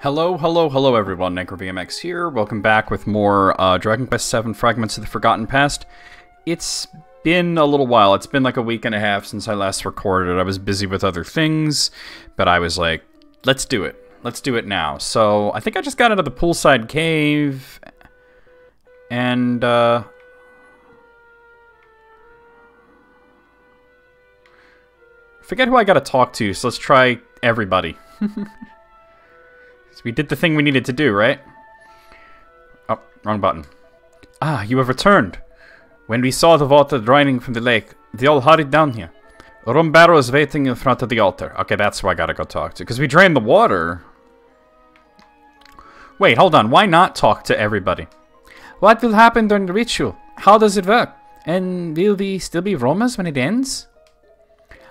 Hello, hello, hello everyone, NecroVMX here. Welcome back with more Dragon Quest VII Fragments of the Forgotten Past. It's been a little while. It's been like a week and a half since I last recorded. I was busy with other things, but I was like, let's do it. Let's do it now. So, I think I just got out of the poolside cave, and forget who I gotta talk to, so let's try everybody. So we did the thing we needed to do, right? Oh, wrong button. Ah, you have returned. When we saw the water draining from the lake, they all hurried down here. A rum barrel is waiting in front of the altar. Okay, that's who I gotta go talk to. Because we drained the water. Wait, hold on. Why not talk to everybody? What will happen during the ritual? How does it work? And will we still be Romas when it ends?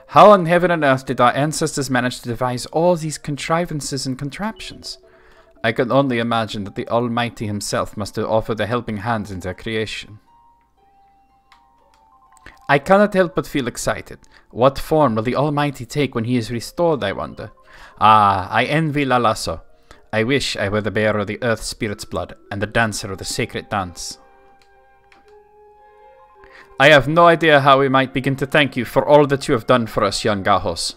How on heaven and earth did our ancestors manage to devise all these contrivances and contraptions? I can only imagine that the Almighty himself must have offered a helping hand in their creation. I cannot help but feel excited. What form will the Almighty take when he is restored, I wonder? Ah, I envy Lala so. I wish I were the bearer of the Earth Spirit's blood and the dancer of the sacred dance. I have no idea how we might begin to thank you for all that you have done for us, young Gajos.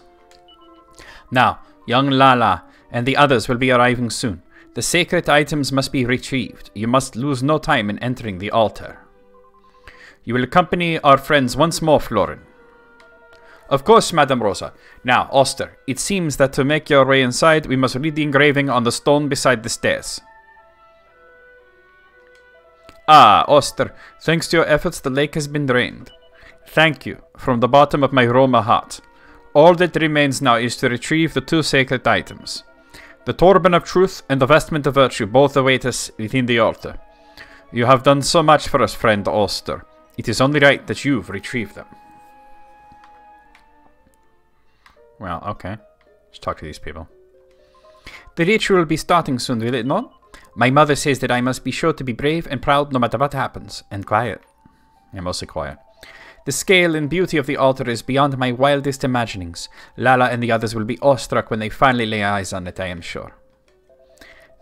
Now, young Lala and the others will be arriving soon. The sacred items must be retrieved. You must lose no time in entering the altar. You will accompany our friends once more, Florin. Of course, Madame Rosa. Now, Oster, it seems that to make your way inside, we must read the engraving on the stone beside the stairs. Ah, Oster, thanks to your efforts, the lake has been drained. Thank you, from the bottom of my Roma heart. All that remains now is to retrieve the two sacred items. The Turban of Truth and the Vestment of Virtue both await us within the altar. You have done so much for us, friend Oster. It is only right that you retrieve them. Well, okay. Let's talk to these people. The ritual will be starting soon, will it not? My mother says that I must be sure to be brave and proud no matter what happens, and quiet. Yeah, mostly quiet. The scale and beauty of the altar is beyond my wildest imaginings. Lala and the others will be awestruck when they finally lay eyes on it, I am sure.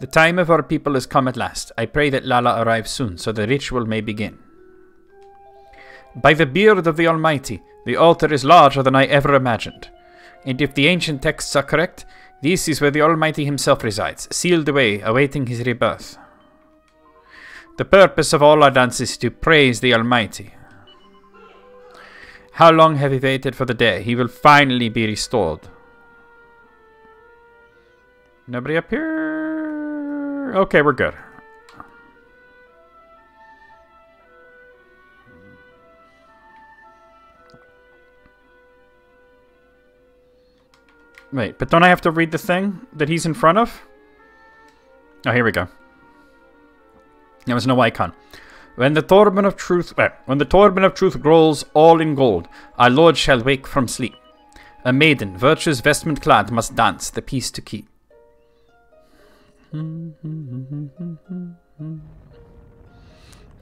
The time of our people has come at last. I pray that Lala arrives soon, so the ritual may begin. By the beard of the Almighty, the altar is larger than I ever imagined. And if the ancient texts are correct, this is where the Almighty himself resides, sealed away, awaiting his rebirth. The purpose of all our dances is to praise the Almighty. How long have we waited for the day he will finally be restored? Nobody up here? Okay, we're good. Wait, but don't I have to read the thing that he's in front of? Oh, here we go. There was no icon. When the Turban of Truth rolls all in gold, our Lord shall wake from sleep. A maiden, virtue's vestment clad, must dance the peace to keep.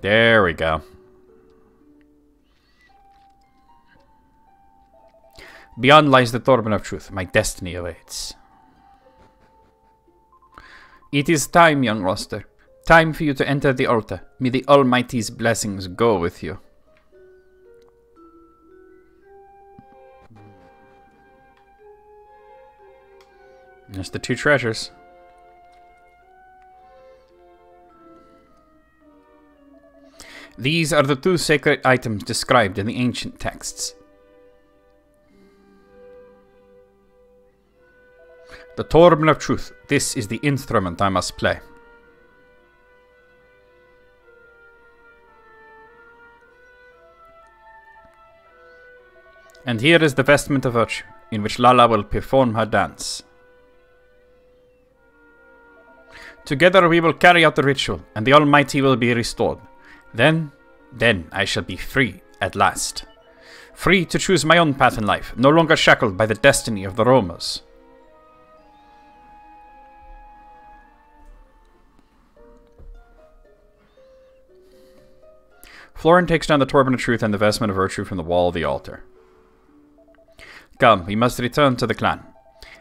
There we go. Beyond lies the Turban of Truth. My destiny awaits. It is time, young Roster. Time for you to enter the altar. May the Almighty's blessings go with you. There's the two treasures. These are the two sacred items described in the ancient texts. The Turban of Truth. This is the instrument I must play. And here is the Vestment of Virtue, in which Lala will perform her dance. Together we will carry out the ritual, and the Almighty will be restored. Then I shall be free at last. Free to choose my own path in life, no longer shackled by the destiny of the Romas. Florin takes down the Turban of Truth and the Vestment of Virtue from the wall of the altar. Come, we must return to the clan.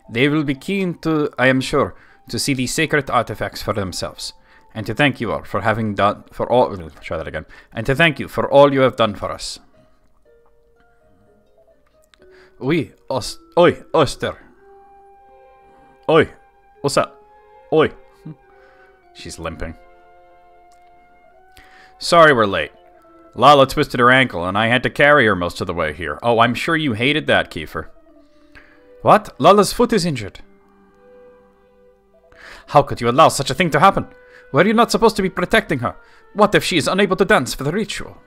They will be keen to, I am sure, to see these sacred artifacts for themselves, and to thank you all for having done for all. Try that again. And to thank you for all you have done for us. Oi, Oster. Oi, what's up? Oi. She's limping. Sorry we're late. Lala twisted her ankle, and I had to carry her most of the way here. Oh, I'm sure you hated that, Kiefer. What? Lala's foot is injured. How could you allow such a thing to happen? Were you not supposed to be protecting her? What if she is unable to dance for the ritual?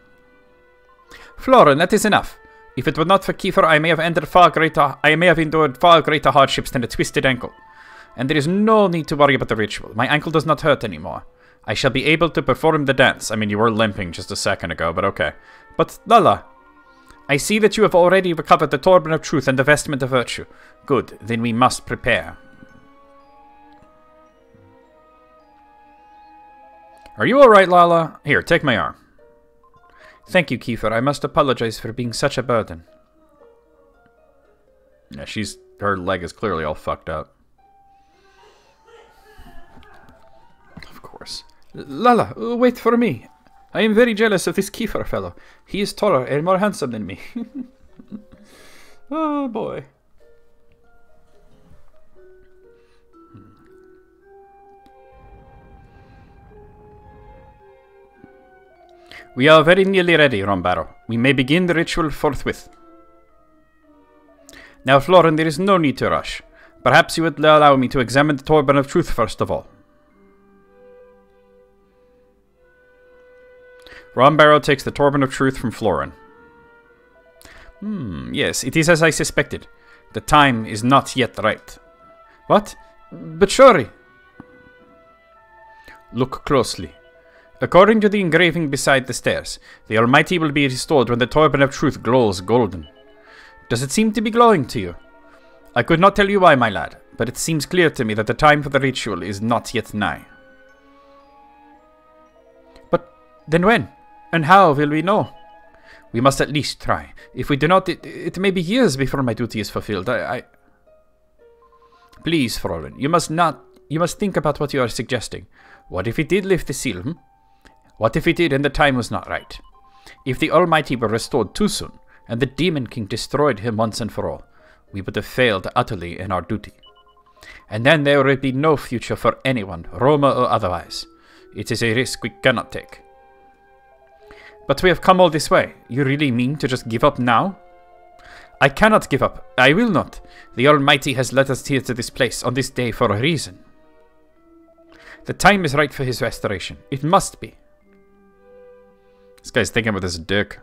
Florin, that is enough. If it were not for Kiefer, I may have endured far greater hardships than a twisted ankle. And there is no need to worry about the ritual. My ankle does not hurt anymore. I shall be able to perform the dance. I mean, you were limping just a second ago, but okay. But, Lala, I see that you have already recovered the Turban of Truth and the Vestment of Virtue. Good, then we must prepare. Are you alright, Lala? Here, take my arm. Thank you, Kiefer. I must apologize for being such a burden. Yeah, her leg is clearly all fucked up. Of course. Lala, wait for me. I am very jealous of this Kiefer fellow. He is taller and more handsome than me. Oh, boy. We are very nearly ready, Rombaro. We may begin the ritual forthwith. Now, Florin, there is no need to rush. Perhaps you would allow me to examine the Turban of Truth first of all. Rombaro takes the Turban of Truth from Florin. Yes, it is as I suspected. The time is not yet right. What? But surely. Look closely. According to the engraving beside the stairs, the Almighty will be restored when the Turban of Truth glows golden. Does it seem to be glowing to you? I could not tell you why, my lad, but it seems clear to me that the time for the ritual is not yet nigh. But then when? And how will we know? We must at least try. If we do not, it may be years before my duty is fulfilled. Please, Frolin, you must think about what you are suggesting. What if he did lift the seal, What if he did and the time was not right? If the Almighty were restored too soon, and the Demon King destroyed him once and for all, we would have failed utterly in our duty. And then there would be no future for anyone, Roma or otherwise. It is a risk we cannot take. But we have come all this way. You really mean to just give up now? I cannot give up. I will not. The Almighty has led us here to this place on this day for a reason. The time is right for his restoration. It must be. This guy's thinking with his dick.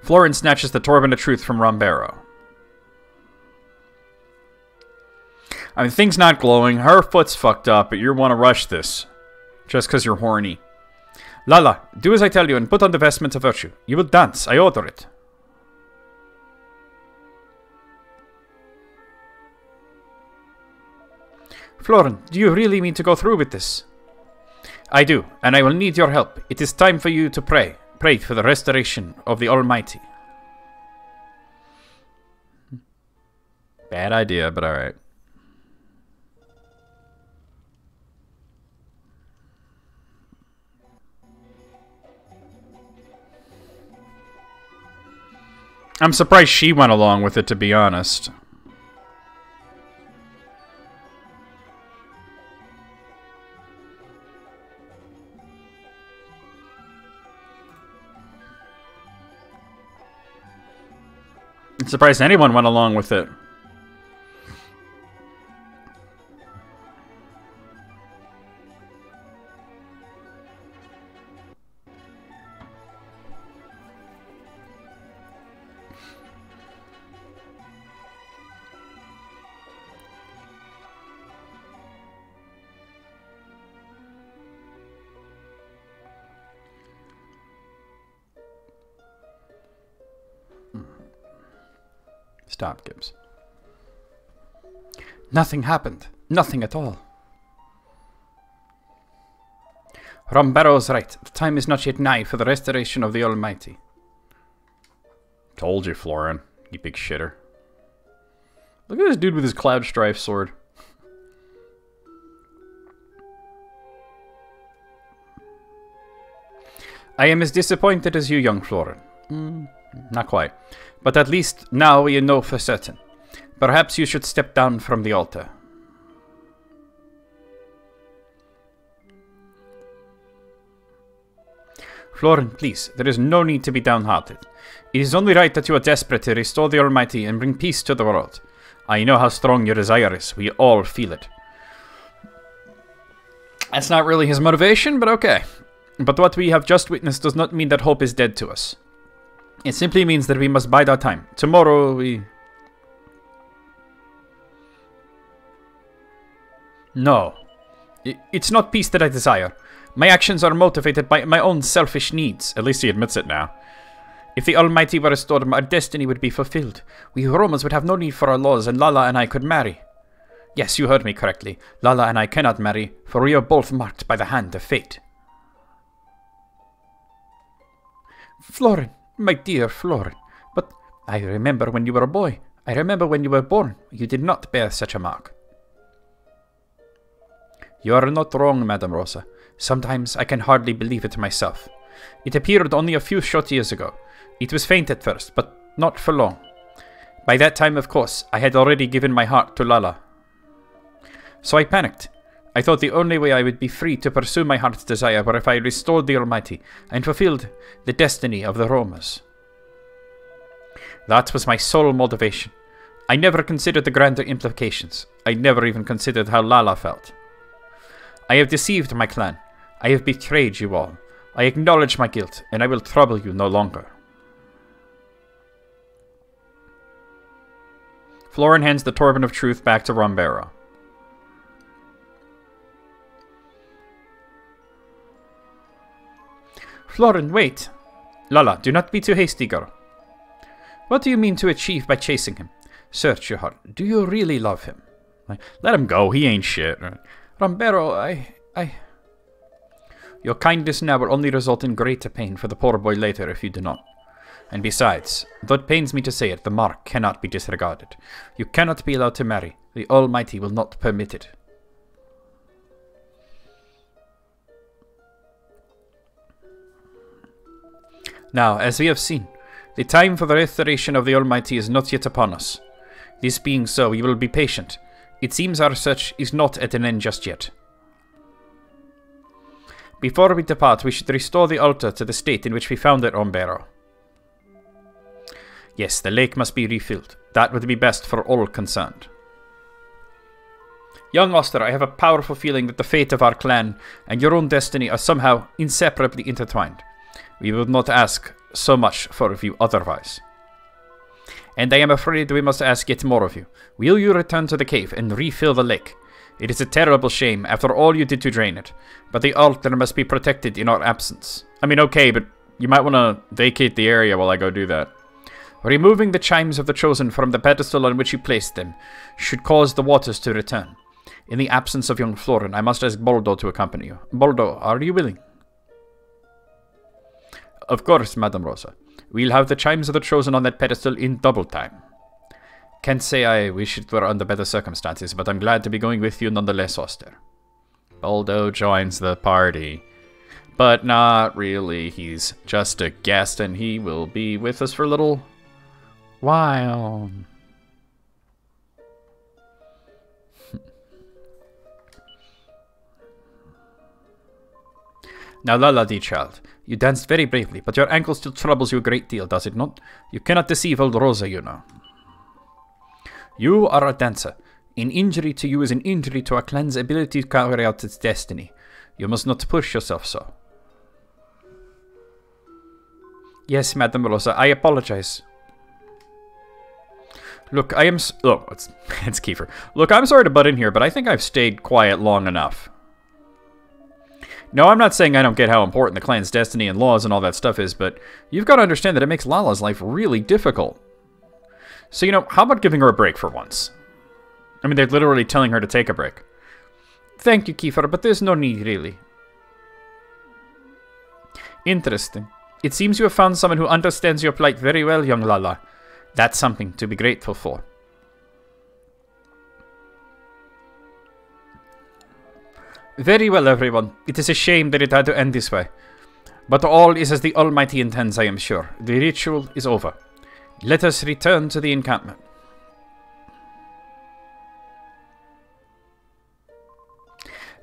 Florin snatches the Turban of Truth from Rombaro. I mean, thing's not glowing. Her foot's fucked up, but you want to rush this. Just because you're horny. Lala, do as I tell you and put on the Vestment of Virtue. You will dance. I order it. Florin, do you really mean to go through with this? I do, and I will need your help. It is time for you to pray. Pray for the restoration of the Almighty. Bad idea, but alright. I'm surprised she went along with it, to be honest. I'm surprised anyone went along with it. Stop, Gibbs. Nothing happened. Nothing at all. Rombaro's right. The time is not yet nigh for the restoration of the Almighty. Told you, Florin. You big shitter. Look at this dude with his cloud strife sword. I am as disappointed as you, young Florin. Not quite. But at least now we know for certain. Perhaps you should step down from the altar. Florin, please, there is no need to be downhearted. It is only right that you are desperate to restore the Almighty and bring peace to the world. I know how strong your desire is. We all feel it. That's not really his motivation, but okay. But what we have just witnessed does not mean that hope is dead to us. It simply means that we must bide our time. Tomorrow we... No. It's not peace that I desire. My actions are motivated by my own selfish needs. At least he admits it now. If the Almighty were restored, our destiny would be fulfilled. We Romans would have no need for our laws, and Lala and I could marry. Yes, you heard me correctly. Lala and I cannot marry, for we are both marked by the hand of fate. Florin, my dear Florin. But I remember when you were a boy. I remember when you were born. You did not bear such a mark. You are not wrong, Madame Rosa. Sometimes I can hardly believe it myself. It appeared only a few short years ago. It was faint at first, but not for long. By that time, of course, I had already given my heart to Lala. So I panicked. I thought the only way I would be free to pursue my heart's desire were if I restored the Almighty and fulfilled the destiny of the Romas. That was my sole motivation. I never considered the grander implications. I never even considered how Lala felt. I have deceived my clan. I have betrayed you all. I acknowledge my guilt, and I will trouble you no longer. Florin hands the Turban of Truth back to Rombero. Florin, wait. Lala, do not be too hasty, girl. What do you mean to achieve by chasing him? Search your heart. Do you really love him? Let him go. He ain't shit. Rombero, I... Your kindness now will only result in greater pain for the poor boy later if you do not. And besides, though it pains me to say it, the mark cannot be disregarded. You cannot be allowed to marry. The Almighty will not permit it. Now, as we have seen, the time for the restoration of the Almighty is not yet upon us. This being so, we will be patient. It seems our search is not at an end just yet. Before we depart, we should restore the altar to the state in which we found it, Rombero. Yes, the lake must be refilled. That would be best for all concerned. Young Oster, I have a powerful feeling that the fate of our clan and your own destiny are somehow inseparably intertwined. We would not ask so much for you otherwise. And I am afraid we must ask yet more of you. Will you return to the cave and refill the lake? It is a terrible shame after all you did to drain it, but the altar must be protected in our absence. I mean, okay, but you might want to vacate the area while I go do that. Removing the chimes of the Chosen from the pedestal on which you placed them should cause the waters to return. In the absence of young Florin, I must ask Boldo to accompany you. Boldo, are you willing? Of course, Madame Rosa. We'll have the chimes of the Chosen on that pedestal in double time. Can't say I wish it were under better circumstances, but I'm glad to be going with you nonetheless, Oster. Boldo joins the party. But not really. He's just a guest, and he will be with us for a little while. Now, Lala, dear child, you danced very bravely, but your ankle still troubles you a great deal, does it not? You cannot deceive old Rosa, you know. You are a dancer. An injury to you is an injury to our clan's ability to carry out its destiny. You must not push yourself so. Yes, Madame Rosa, I apologize. Look, I am... Oh, it's Kiefer. Look, I'm sorry to butt in here, but I think I've stayed quiet long enough. No, I'm not saying I don't get how important the clan's destiny and laws and all that stuff is, but you've got to understand that it makes Lala's life really difficult. So, you know, how about giving her a break for once? I mean, they're literally telling her to take a break. Thank you, Kiefer, but there's no need, really. Interesting. It seems you have found someone who understands your plight very well, young Lala. That's something to be grateful for. Very well, everyone. It is a shame that it had to end this way. But all is as the Almighty intends, I am sure. The ritual is over. Let us return to the encampment.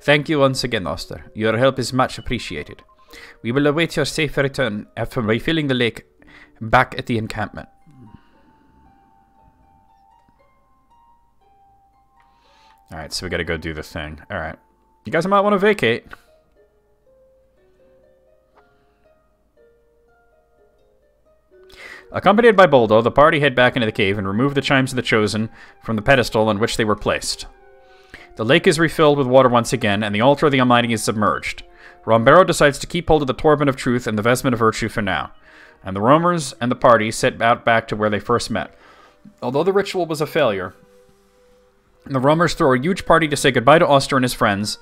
Thank you once again, Oster. Your help is much appreciated. We will await your safe return after refilling the lake back at the encampment. Alright, so we gotta go do the thing. Alright. You guys might want to vacate. Accompanied by Boldo, the party head back into the cave and remove the chimes of the Chosen from the pedestal on which they were placed. The lake is refilled with water once again, and the altar of the Almighty is submerged. Rombero decides to keep hold of the Torment of Truth and the Vestment of Virtue for now, and the roamers and the party set out back to where they first met. Although the ritual was a failure, the roamers throw a huge party to say goodbye to Oster and his friends,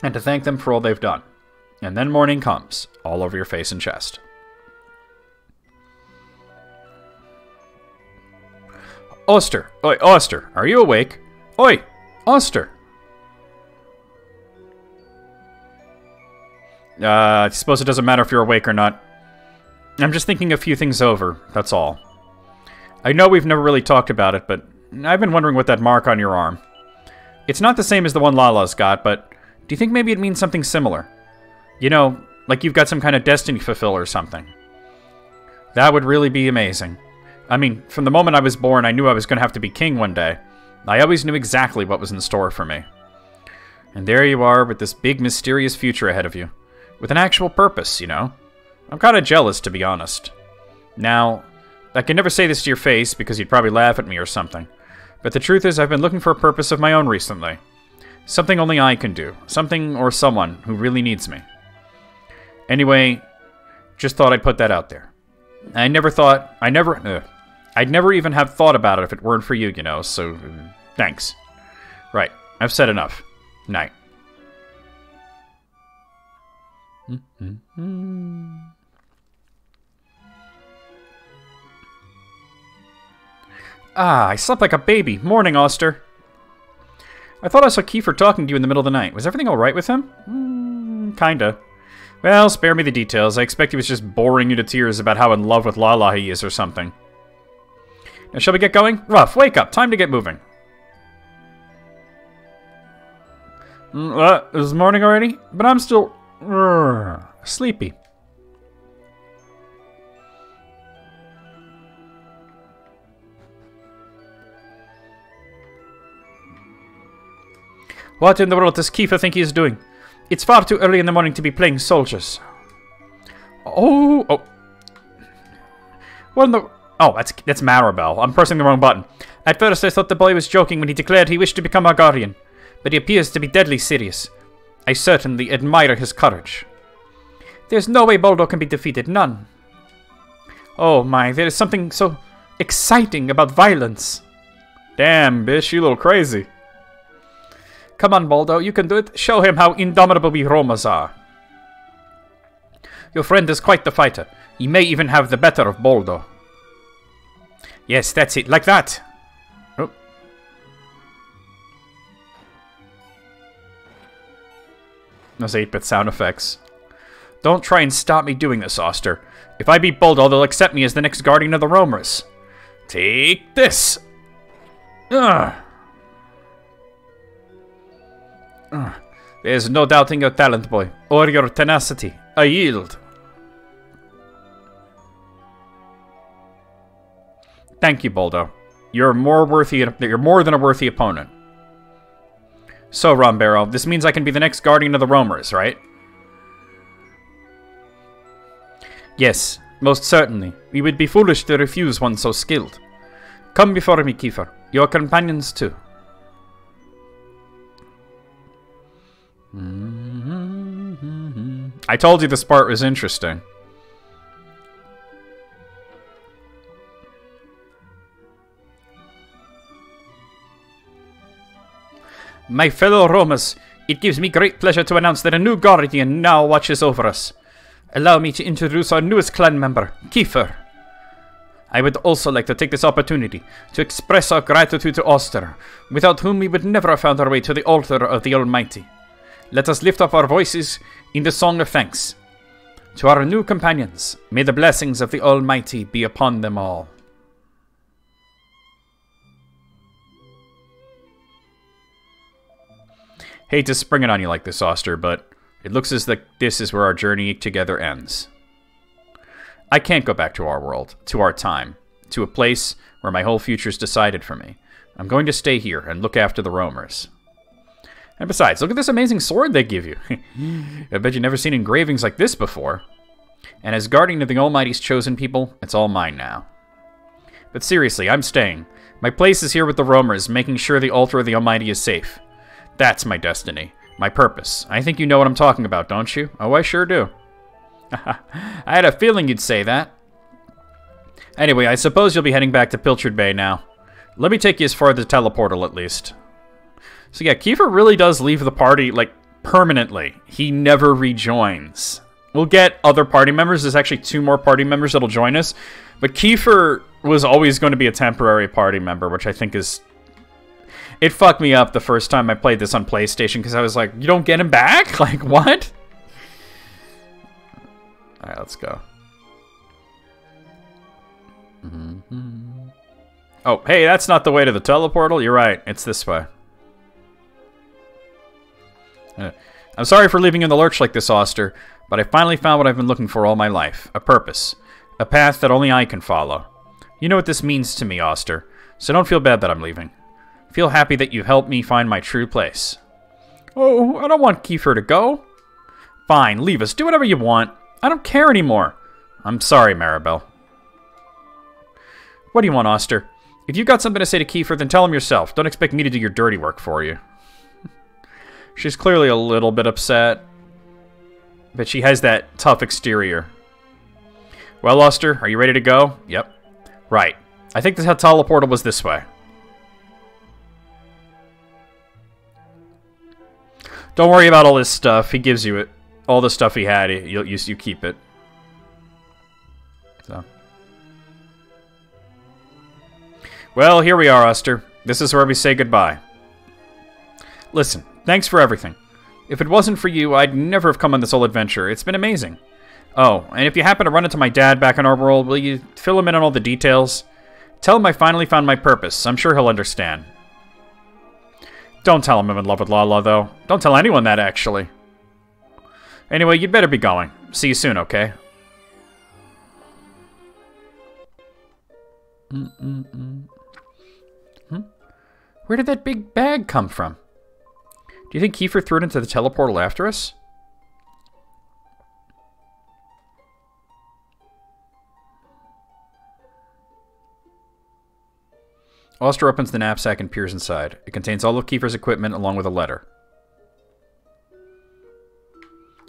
and to thank them for all they've done. And then morning comes, all over your face and chest. Oster! Oi, Oster! Are you awake? Oi! Oster! I suppose it doesn't matter if you're awake or not. I'm just thinking a few things over, that's all. I know we've never really talked about it, but I've been wondering what that mark on your arm. It's not the same as the one Lala's got, but do you think maybe it means something similar? You know, like you've got some kind of destiny fulfill or something. That would really be amazing. I mean, from the moment I was born, I knew I was going to have to be king one day. I always knew exactly what was in store for me. And there you are with this big, mysterious future ahead of you. With an actual purpose, you know? I'm kind of jealous, to be honest. Now, I can never say this to your face because you'd probably laugh at me or something. But the truth is I've been looking for a purpose of my own recently. Something only I can do. Something or someone who really needs me. Anyway, just thought I'd put that out there. I'd never even have thought about it if it weren't for you, you know, so thanks. Right, I've said enough. Night. I slept like a baby. Morning, Oster. I thought I saw Kiefer talking to you in the middle of the night. Was everything alright with him? Kinda. Well, spare me the details. I expect he was just boring you to tears about how in love with Lala he is or something. Now, shall we get going? Ruff, wake up. Time to get moving. Is morning already? But I'm still... sleepy. What in the world does Kiefer think he is doing? It's far too early in the morning to be playing soldiers. Oh. What in the... Oh, that's Maribel. I'm pressing the wrong button. At first I thought the boy was joking when he declared he wished to become our guardian, but he appears to be deadly serious. I certainly admire his courage. There's no way Boldo can be defeated, none. Oh my, there is something so exciting about violence. Damn, bitch, you a little crazy. Come on, Boldo, you can do it. Show him how indomitable we Romas are. Your friend is quite the fighter. He may even have the better of Boldo. Yes, that's it, like that. Oh. Those 8-bit sound effects. Don't try and stop me doing this, Oster. If I beat Boldo, they'll accept me as the next guardian of the roamers. Take this! There's no doubting your talent, boy, or your tenacity. I yield. Thank you, Boldo. You're more than a worthy opponent. So, Rombero, this means I can be the next guardian of the roamers, right? Yes, most certainly. We would be foolish to refuse one so skilled. Come before me, Kiefer. Your companions, too. I told you this part was interesting. My fellow Romas, it gives me great pleasure to announce that a new guardian now watches over us. Allow me to introduce our newest clan member, Kiefer. I would also like to take this opportunity to express our gratitude to Oster, without whom we would never have found our way to the altar of the Almighty. Let us lift up our voices in the song of thanks. To our new companions, may the blessings of the Almighty be upon them all. Hate to spring it on you like this, Oster, but it looks as though this is where our journey together ends. I can't go back to our world, to our time, to a place where my whole future's decided for me. I'm going to stay here and look after the roamers. And besides, look at this amazing sword they give you. I bet you've never seen engravings like this before. And as guardian of the Almighty's chosen people, it's all mine now. But seriously, I'm staying. My place is here with the roamers, making sure the altar of the Almighty is safe. That's my destiny, my purpose. I think you know what I'm talking about, don't you? Oh, I sure do. I had a feeling you'd say that. Anyway, I suppose you'll be heading back to Pilchard Bay now. Let me take you as far as the teleportal, at least. So yeah, Kiefer really does leave the party, like, permanently. He never rejoins. We'll get other party members. There's actually 2 more party members that'll join us. But Kiefer was always going to be a temporary party member, which I think is... It fucked me up the first time I played this on PlayStation, because I was like, you don't get him back? Like, what? Alright, let's go. Oh, hey, that's not the way to the teleportal. You're right. It's this way. I'm sorry for leaving you in the lurch like this, Oster, but I finally found what I've been looking for all my life. A purpose. A path that only I can follow. You know what this means to me, Oster, so don't feel bad that I'm leaving. Feel happy that you've helped me find my true place. Oh, I don't want Kiefer to go. Fine, leave us. Do whatever you want. I don't care anymore. I'm sorry, Maribel. What do you want, Oster? If you've got something to say to Kiefer, then tell him yourself. Don't expect me to do your dirty work for you. She's clearly a little bit upset, but she has that tough exterior. Well, Oster, are you ready to go? Yep. Right. I think the teleportal was this way. Don't worry about all this stuff. He gives you it. All the stuff he had, you keep it. So. Well, here we are, Oster. This is where we say goodbye. Listen, thanks for everything. If it wasn't for you, I'd never have come on this whole adventure. It's been amazing. Oh, and if you happen to run into my dad back in our world, will you fill him in on all the details? Tell him I finally found my purpose. I'm sure he'll understand. Don't tell him I'm in love with Lala, though. Don't tell anyone that, actually. Anyway, you'd better be going. See you soon, okay? Where did that big bag come from? Do you think Kiefer threw it into the teleportal after us? Oster opens the knapsack and peers inside. It contains all of Kiefer's equipment along with a letter.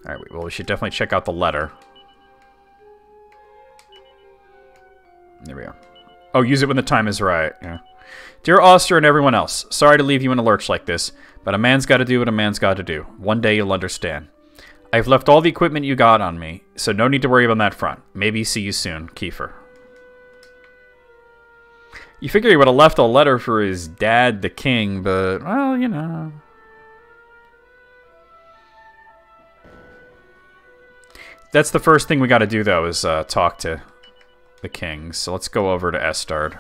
Alright, well, we should definitely check out the letter. There we go. Oh, use it when the time is right. Yeah. Dear Oster and everyone else, sorry to leave you in a lurch like this, but a man's got to do what a man's got to do. One day you'll understand. I've left all the equipment you got on me, so no need to worry on that front. Maybe see you soon, Kiefer. You figure he would have left a letter for his dad, the king, but, well, you know. That's the first thing we got to do, though, is talk to the king. So let's go over to Estard.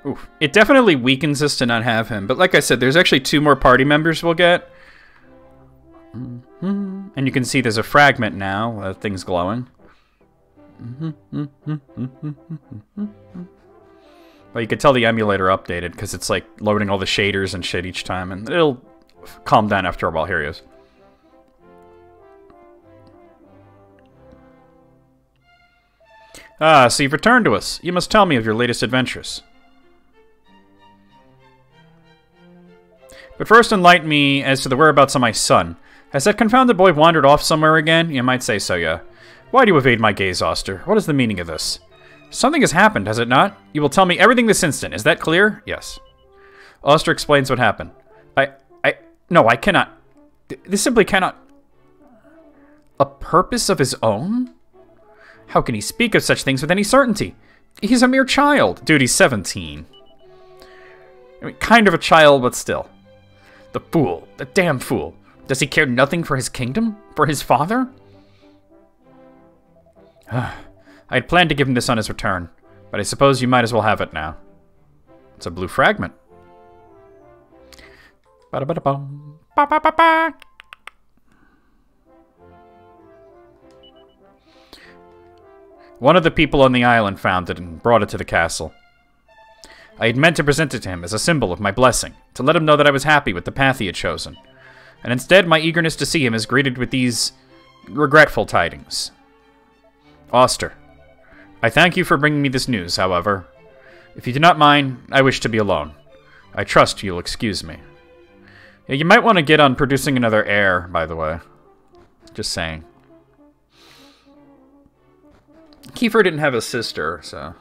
Oof. It definitely weakens us to not have him. But like I said, there's actually 2 more party members we'll get. And you can see there's a fragment now. That thing's glowing. Well, you could tell the emulator updated because it's like loading all the shaders and shit each time. And it'll calm down after a while. Here he is. Ah, so you've returned to us. You must tell me of your latest adventures. But first enlighten me as to the whereabouts of my son. Has that confounded boy wandered off somewhere again? You might say so, yeah. Why do you evade my gaze, Oster? What is the meaning of this? Something has happened, has it not? You will tell me everything this instant. Is that clear? Yes. Oster explains what happened. No, I cannot. This simply cannot. A purpose of his own? How can he speak of such things with any certainty? He's a mere child. Dude, he's 17. I mean, kind of a child, but still. The fool. The damn fool. Does he care nothing for his kingdom? For his father? I had planned to give him this on his return, but I suppose you might as well have it now. It's a blue fragment. Ba-da-ba-da-bum. Ba-ba-ba-ba. One of the people on the island found it and brought it to the castle. I had meant to present it to him as a symbol of my blessing, to let him know that I was happy with the path he had chosen. And instead, my eagerness to see him is greeted with these regretful tidings. Auster, I thank you for bringing me this news, however. If you do not mind, I wish to be alone. I trust you'll excuse me. Yeah, you might want to get on producing another heir, by the way. Just saying. Kiefer didn't have a sister, so...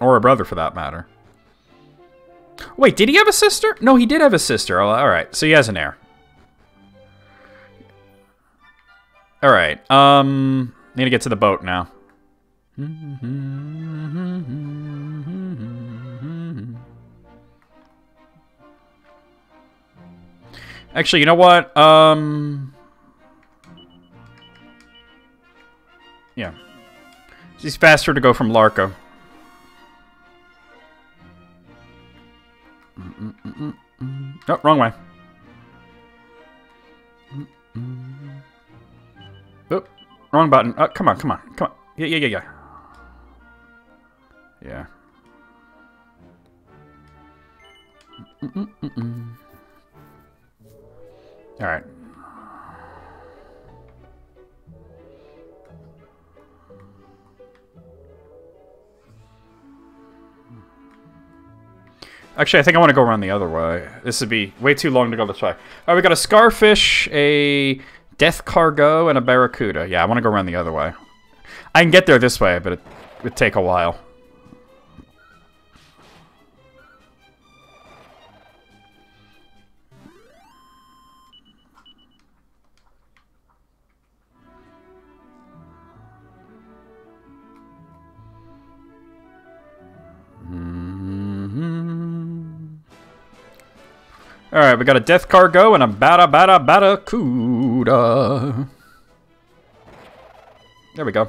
Or a brother, for that matter. Wait, did he have a sister? No, he did have a sister. Oh, alright, so he has an heir. Alright, need to get to the boat now. Actually, you know what? Yeah. It's faster to go from Larco. Oh, wrong way. Oh, wrong button. Oh, come on, come on, come on. Yeah. Yeah. All right. Actually, I think I want to go around the other way. This would be way too long to go this way. All right, we got a Scarfish, a Death Cargo, and a Barracuda. Yeah, I want to go around the other way. I can get there this way, but it would take a while. Alright, we got a Death Cargo and a Barracuda. There we go.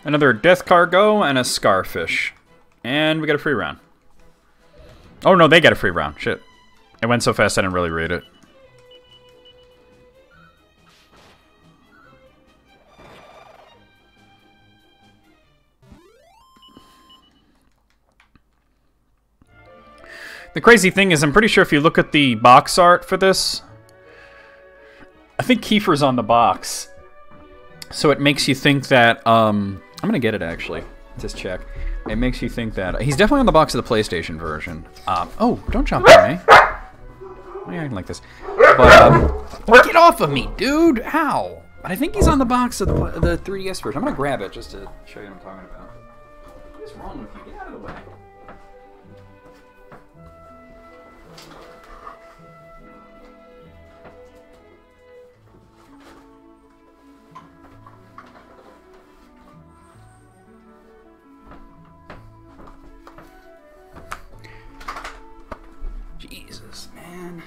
Another Death Cargo and a Scarfish. And we got a free round. Oh no, they got a free round. Shit. It went so fast I didn't really read it. The crazy thing is, I'm pretty sure if you look at the box art for this, I think Kiefer's on the box. So it makes you think that, I'm gonna get it actually. Just check. It makes you think that, he's definitely on the box of the PlayStation version. Oh, don't jump on me. Why are you acting like this? But, get off of me, dude! Ow! But I think he's on the box of the 3DS version. I'm gonna grab it just to show you what I'm talking about. What's wrong with you? Get out of the way. Jesus, man.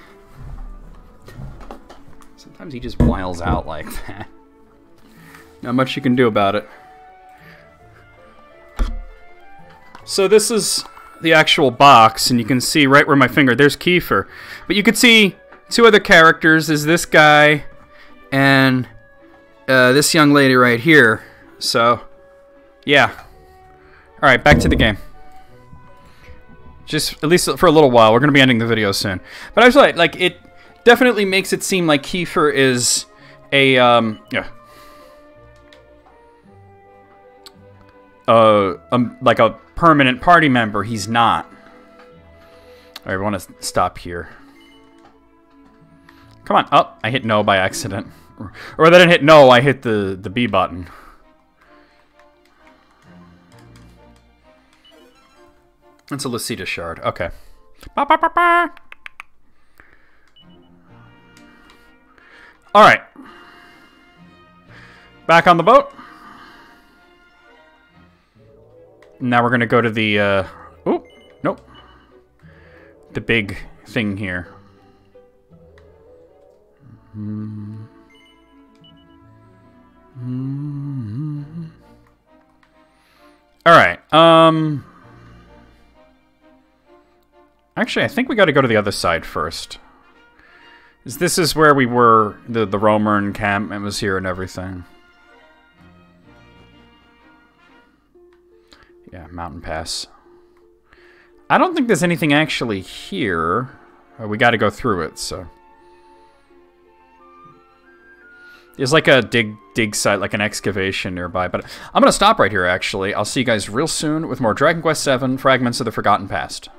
Sometimes he just wiles out like that. Not much you can do about it. So this is the actual box, and you can see right where my finger, there's Kiefer. But you can see two other characters. There's this guy and this young lady right here. So, yeah. Alright, back to the game. Just, at least for a little while. We're going to be ending the video soon. But I was like, it definitely makes it seem like Kiefer is a, like a permanent party member. He's not. Alright, we want to stop here. Come on. Oh, I hit no by accident. Or I didn't hit no, I hit the B button. It's a Lucida shard. Okay. Ba, ba, ba, ba. All right. Back on the boat. Now we're going to go to the... oh, nope. The big thing here. All right. Actually, I think we got to go to the other side first. This is where we were, the Roamer encampment was here and everything. Yeah, mountain pass. I don't think there's anything actually here. We got to go through it, so. There's like a dig site, like an excavation nearby, but I'm going to stop right here, actually. I'll see you guys real soon with more Dragon Quest VII Fragments of the Forgotten Past.